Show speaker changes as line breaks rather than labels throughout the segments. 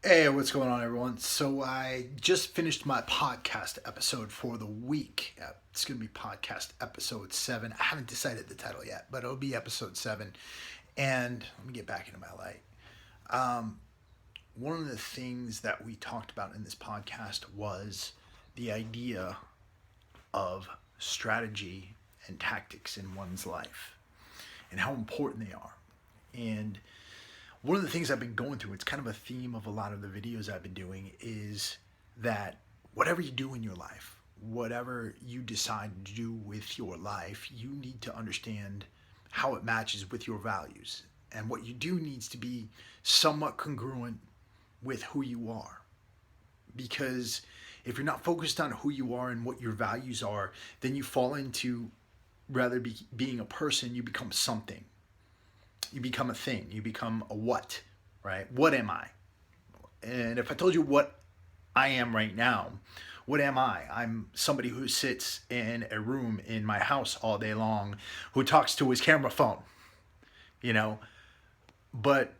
Hey, what's going on, everyone? So, I just finished my podcast episode for the week. It's going to be podcast episode 7. I haven't decided the title yet, but it'll be episode 7. And let me get back into my light. Um, One of the things that we talked about in this podcast was the idea of strategy and tactics in one's life and how important they are. And one of the things I've been going through, it's kind of a theme of a lot of the videos I've been doing, is that whatever you do in your life, whatever you decide to do with your life, you need to understand how it matches with your values. And what you do needs to be somewhat congruent with who you are. Because if you're not focused on who you are and what your values are, then you fall into rather being a person, you become something. You become a thing. You become a what, right? What am I? And if I told you what I am right now, what am I? I'm somebody who sits in a room in my house all day long, who talks to his camera phone, you know? But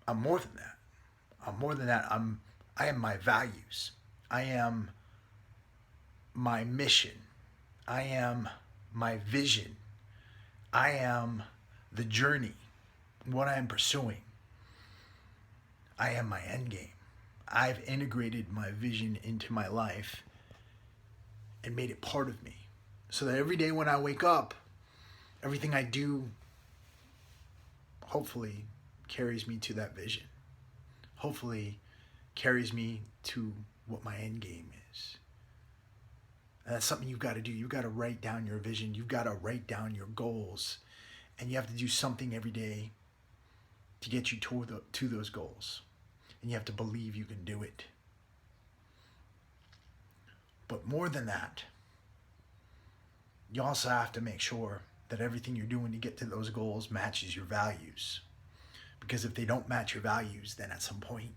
I'm more than that. I'm more than that. I am my values. I am my mission. I am my vision. I am the journey, what I am pursuing. I am my end game. I've integrated my vision into my life and made it part of me. So that every day when I wake up, everything I do hopefully carries me to that vision. Hopefully carries me to what my end game is. And that's something you've got to do. You've got to write down your vision. You've got to write down your goals. And you have to do something every day to get you to those goals. And you have to believe you can do it. But more than that, you also have to make sure that everything you're doing to get to those goals matches your values. Because if they don't match your values, then at some point,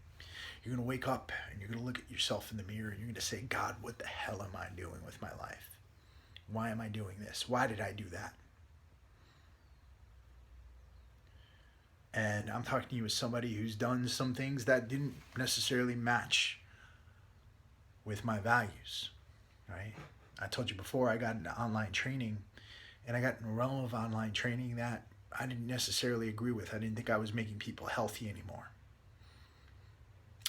you're going to wake up and you're going to look at yourself in the mirror and you're going to say, God, what the hell am I doing with my life? Why am I doing this? Why did I do that? And I'm talking to you as somebody who's done some things that didn't necessarily match with my values, right? I told you before, I got into online training, and I got in a realm of online training that I didn't necessarily agree with. I didn't think I was making people healthy anymore.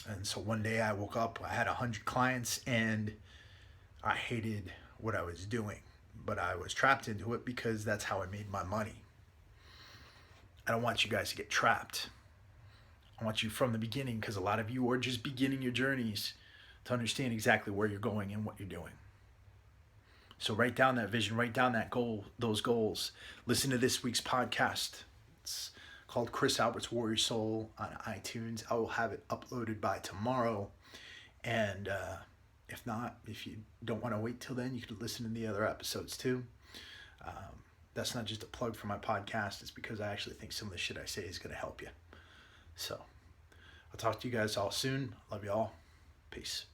And so one day I woke up, I had 100 clients, and I hated what I was doing. But I was trapped into it because that's how I made my money. I don't want you guys to get trapped. I want you from the beginning, because a lot of you are just beginning your journeys, to understand exactly where you're going and what you're doing. So write down that vision, write down that goal, those goals. Listen to this week's podcast. It's called Chris Albert's Warrior Soul on iTunes. I will have it uploaded by tomorrow. And if not, if you don't want to wait till then, you could listen to the other episodes too. That's not just a plug for my podcast. It's because I actually think some of the shit I say is going to help you. So I'll talk to you guys all soon. Love you all. Peace.